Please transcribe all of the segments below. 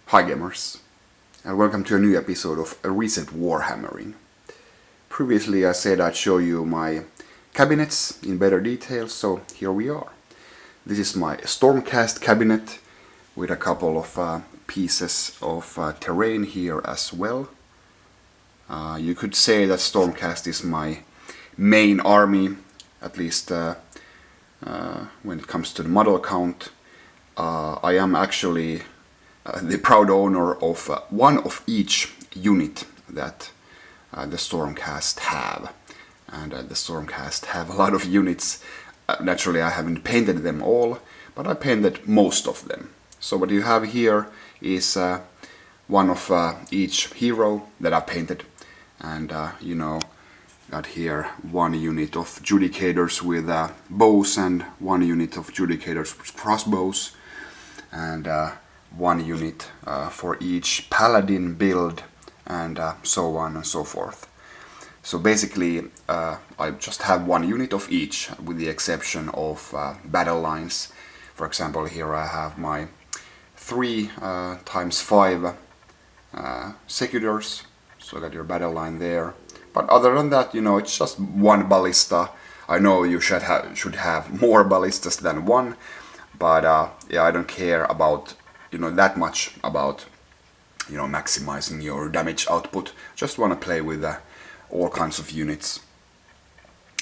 Hi gamers, and welcome to a new episode of a recent Warhammering. Previously I said I'd show you my cabinets in better detail, so here we are. This is my Stormcast cabinet with a couple of pieces of terrain here as well. You could say that Stormcast is my main army, at least when it comes to the model count. I am actually the proud owner of one of each unit that the Stormcast have. And the Stormcast have a lot of units. Naturally I haven't painted them all, but I painted most of them. So what you have here is one of each hero that I painted. And got here one unit of Judicators with bows and one unit of Judicators with crossbows. And one unit for each paladin build, and so on and so forth. So basically I just have one unit of each, with the exception of battle lines. For example, here I have my 3x5 Secutors, so I got your battle line there. But other than that, it's just one ballista. I know you should have more ballistas than one, but yeah, I don't care about that much about maximizing your damage output. Just want to play with all kinds of units.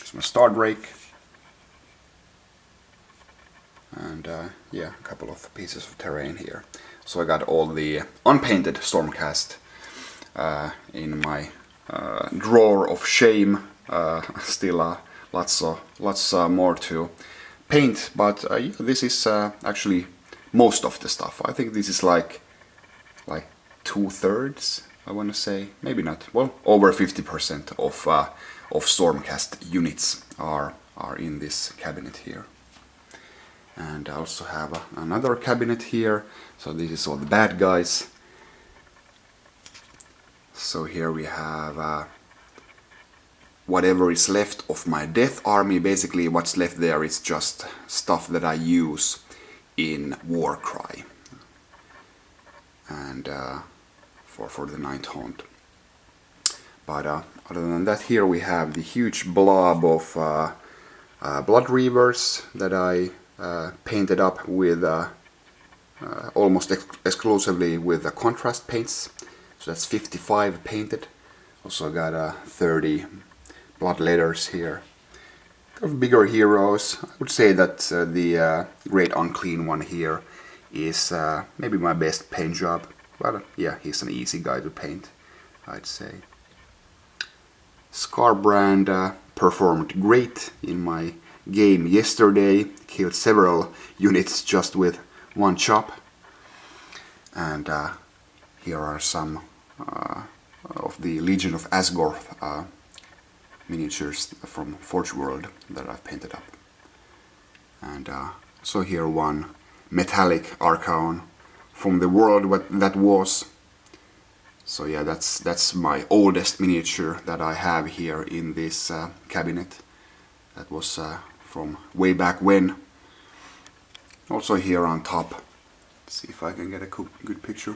So my Star Drake, and yeah, a couple of pieces of terrain here. So I got all the unpainted Stormcast in my drawer of shame. Still lots more to paint, but yeah, this is actually most of the stuff. I think this is like 2/3, I want to say, maybe not. Well, over 50% of Stormcast units are in this cabinet here. And I also have another cabinet here. So this is all the bad guys. So here we have whatever is left of my death army. Basically what's left there is just stuff that I use in Warcry and for the Ninth Haunt. But other than that, here we have the huge blob of Blood Reavers that I painted up with almost exclusively with contrast paints. So that's 55 painted. Also got 30 Blood Letters here. Of bigger heroes, I would say that the Great Unclean one here is maybe my best paint job. But yeah, he's an easy guy to paint, I'd say. Scarbrand performed great in my game yesterday. Killed several units just with one chop. And here are some of the Legion of Asgore miniatures from Forge World that I've painted up. And so here one metallic Archaon from the world that was. So yeah, that's my oldest miniature that I have here in this cabinet. That was from way back when. Also here on top, let's see if I can get a good picture.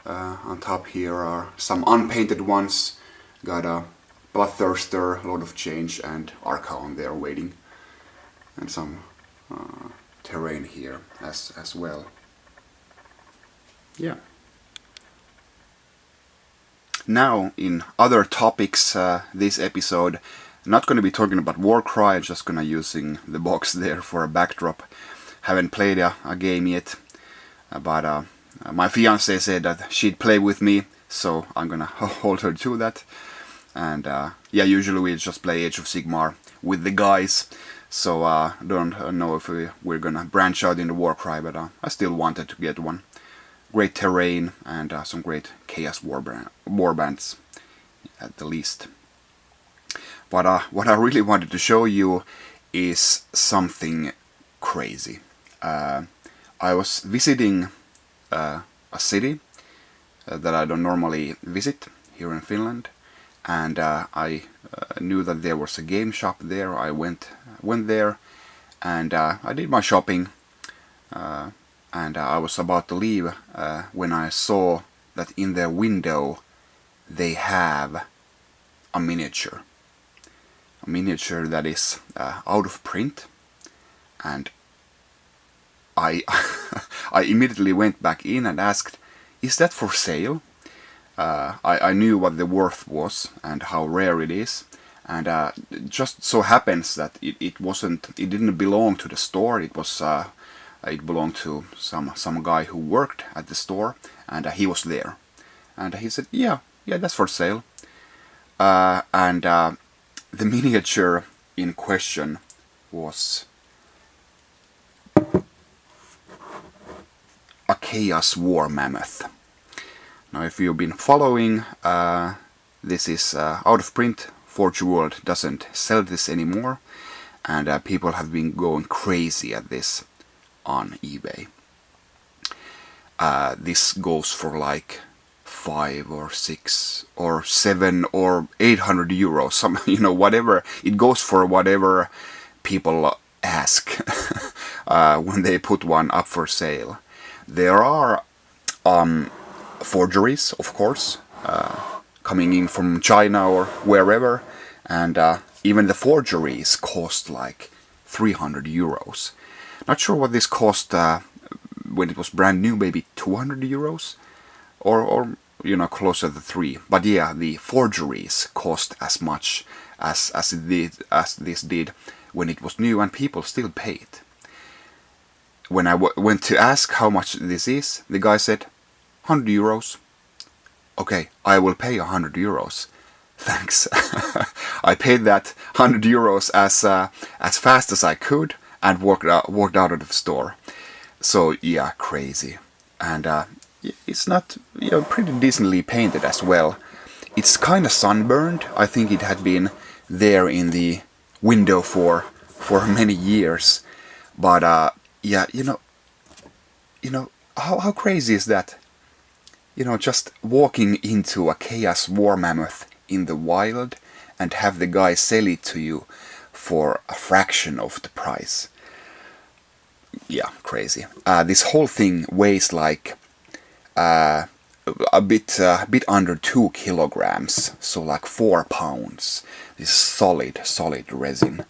On top here are some unpainted ones. Got a Bloodthirster, Lord of Change, and Archaon there waiting, and some terrain here as well. Yeah. Now, in other topics, this episode, not going to be talking about Warcry, just going to using the box there for a backdrop. Haven't played a game yet, but my fiance said that she'd play with me, so I'm gonna hold her to that. And yeah, usually we just play Age of Sigmar with the guys, so don't know if we're gonna branch out into Warcry, but I still wanted to get one. Great terrain and some great Chaos warbands at the least. But what I really wanted to show you is something crazy. I was visiting a city that I don't normally visit here in Finland. And I knew that there was a game shop there. I went there, and I did my shopping. and I was about to leave when I saw that in their window they have a miniature that is out of print, and I I immediately went back in and asked, "Is that for sale?" I knew what the worth was and how rare it is, and just so happens that it didn't belong to the store. It belonged to some guy who worked at the store, and he was there, and he said, "Yeah, that's for sale." And the miniature in question was a Chaos War Mammoth. Now, if you've been following, this is out of print. Forge World doesn't sell this anymore, and people have been going crazy at this on eBay. This goes for like 5 or 6 or 7 or 800 euros. Some, whatever. It goes for whatever people ask when they put one up for sale. There are forgeries, of course, coming in from China or wherever, and even the forgeries cost like 300 euros. Not sure what this cost when it was brand new, maybe 200 euros or closer to 3. But yeah, the forgeries cost as much as this did when it was new, and people still paid. When I went to ask how much this is, the guy said 100 euros. Okay, I will pay 100 euros. Thanks. I paid that 100 euros as fast as I could and walked out of the store. So yeah, crazy. And it's not, pretty decently painted as well. It's kind of sunburned. I think it had been there in the window for many years. But yeah, how crazy is that? Just walking into a Chaos War Mammoth in the wild and have the guy sell it to you for a fraction of the price. Yeah, crazy. This whole thing weighs like a bit under 2 kilograms, so like 4 pounds. This solid resin,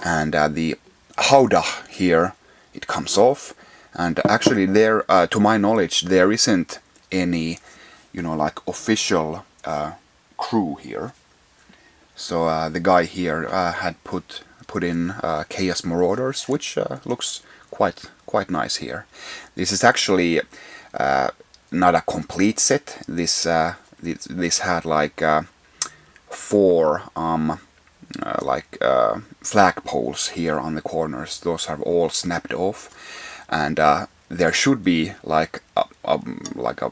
and the howdah here, it comes off, and actually there, to my knowledge, there isn't any, like official crew here. So the guy here had put in Chaos Marauders, which looks quite nice here. This is actually not a complete set. This had like 4 flagpoles here on the corners. Those are all snapped off, and there should be like a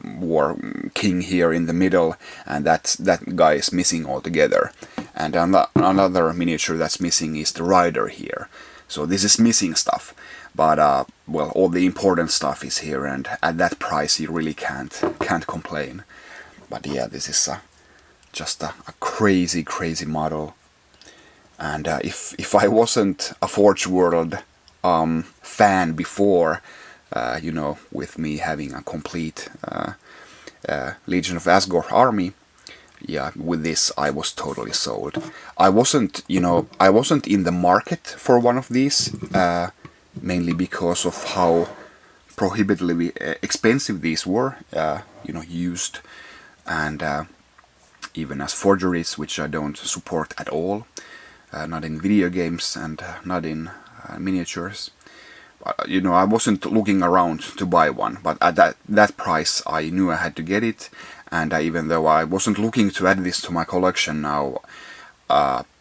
war king here in the middle, and that guy is missing altogether. And another miniature that's missing is the rider here. So this is missing stuff, but well, all the important stuff is here, and at that price you really can't complain. But yeah, this is just a crazy model. And if I wasn't a Forge World fan before, with me having a complete Legion of Asgore army, yeah, with this I was totally sold. I wasn't in the market for one of these, mainly because of how prohibitively expensive these were, used, and even as forgeries, which I don't support at all, not in video games and not in miniatures. I wasn't looking around to buy one, but at that price I knew I had to get it, and even though I wasn't looking to add this to my collection now,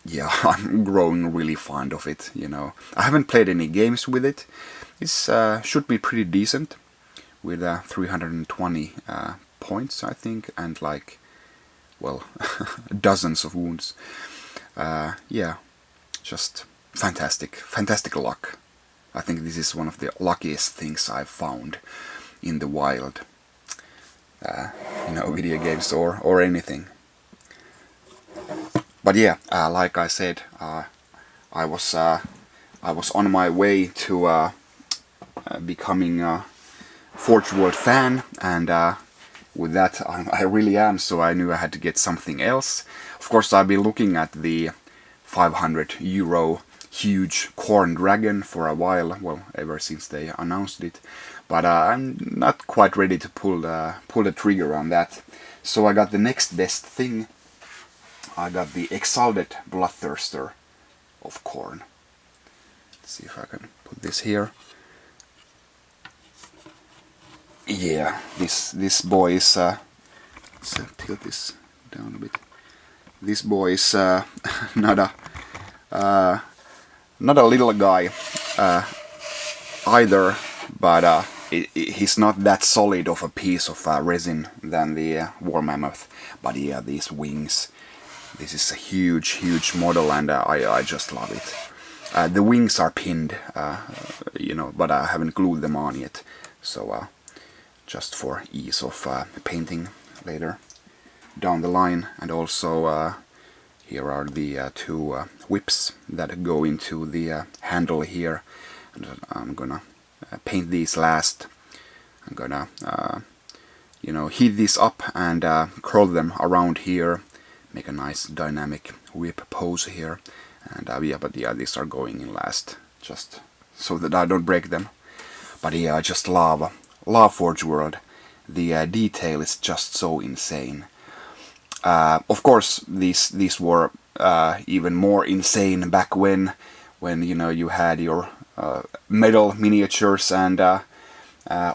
yeah, I'm growing really fond of it. I haven't played any games with it. It should be pretty decent, with 320 points, I think, and like, well, dozens of wounds. Yeah, just fantastic luck. I think this is one of the luckiest things I've found in the wild, video games or anything. But yeah, like I said, I was on my way to becoming Forge World fan, and with that I really am, so I knew I had to get something else. Of course, I've been looking at the 500 euro huge corn dragon for a while, well, ever since they announced it, but I'm not quite ready to pull the trigger on that. So I got the next best thing. I got the Exalted Bloodthirster of corn. Let's see if I can put this here. Yeah, this boy is let's tilt this down a bit. This boy is not a little guy either, but he's not that solid of a piece of resin than the War Mammoth. But yeah, these wings. This is a huge model, and I just love it. The wings are pinned, but I haven't glued them on yet. So just for ease of painting later down the line. And also here are the two whips that go into the handle here, and I'm gonna paint these last. I'm gonna heat these up and curl them around here, make a nice dynamic whip pose here, and these are going in last, just so that I don't break them. But yeah, I just love Forge World. The detail is just so insane. Of course, these were even more insane back when you had your metal miniatures and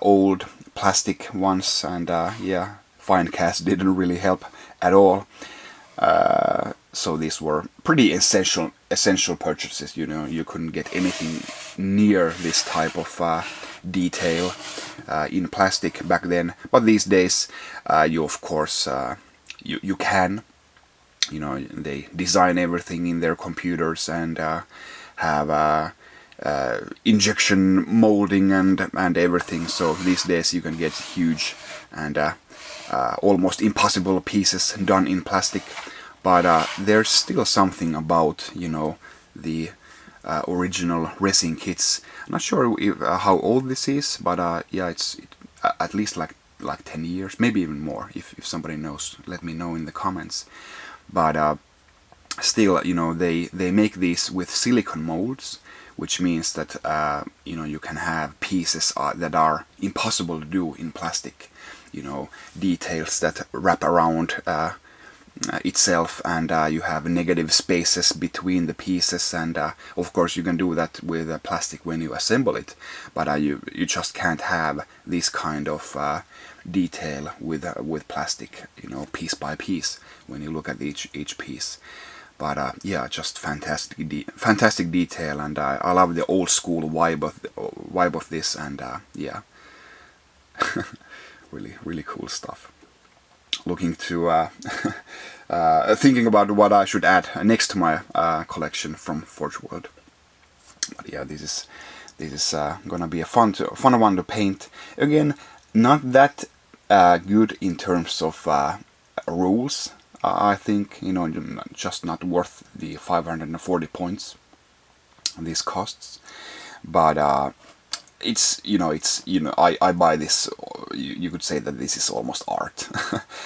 old plastic ones, and yeah, Finecast didn't really help at all. So these were pretty essential purchases. You couldn't get anything near this type of detail in plastic back then. But these days, you of course you can. They design everything in their computers and have injection molding and everything. So these days you can get huge and almost impossible pieces done in plastic. But there's still something about the original resin kits. I'm not sure how old this is, but yeah, it's at least like 10 years, maybe even more. If somebody knows, let me know in the comments. But still, they make these with silicone molds, which means that you can have pieces that are impossible to do in plastic. Details that wrap around itself, and you have negative spaces between the pieces, and of course you can do that with plastic when you assemble it, but you just can't have this kind of detail with plastic, piece by piece when you look at each piece. But yeah, just fantastic detail, and I love the old school vibe of this, and yeah, really cool stuff. Looking to thinking about what I should add next to my collection from Forge World. But yeah, this is gonna be a fun one to paint. Again, not that good in terms of rules. I think just not worth the 540 points these costs. But it's I buy this. You could say that this is almost art,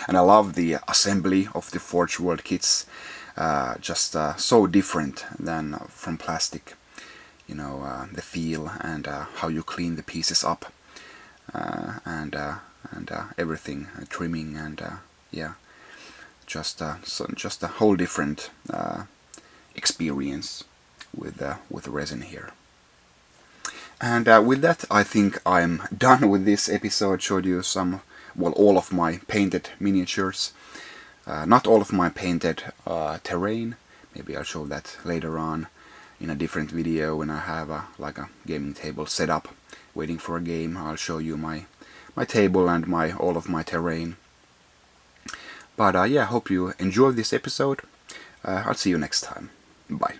and I love the assembly of the Forge World kits. Just so different than from plastic. The feel and how you clean the pieces up, and everything, trimming, and yeah, just a whole different experience with resin here. And with that, I think I'm done with this episode. Showed you all of my painted miniatures. Not all of my painted terrain. Maybe I'll show that later on in a different video when I have a gaming table set up, waiting for a game. I'll show you my table and all of my terrain. But yeah, hope you enjoyed this episode. I'll see you next time. Bye.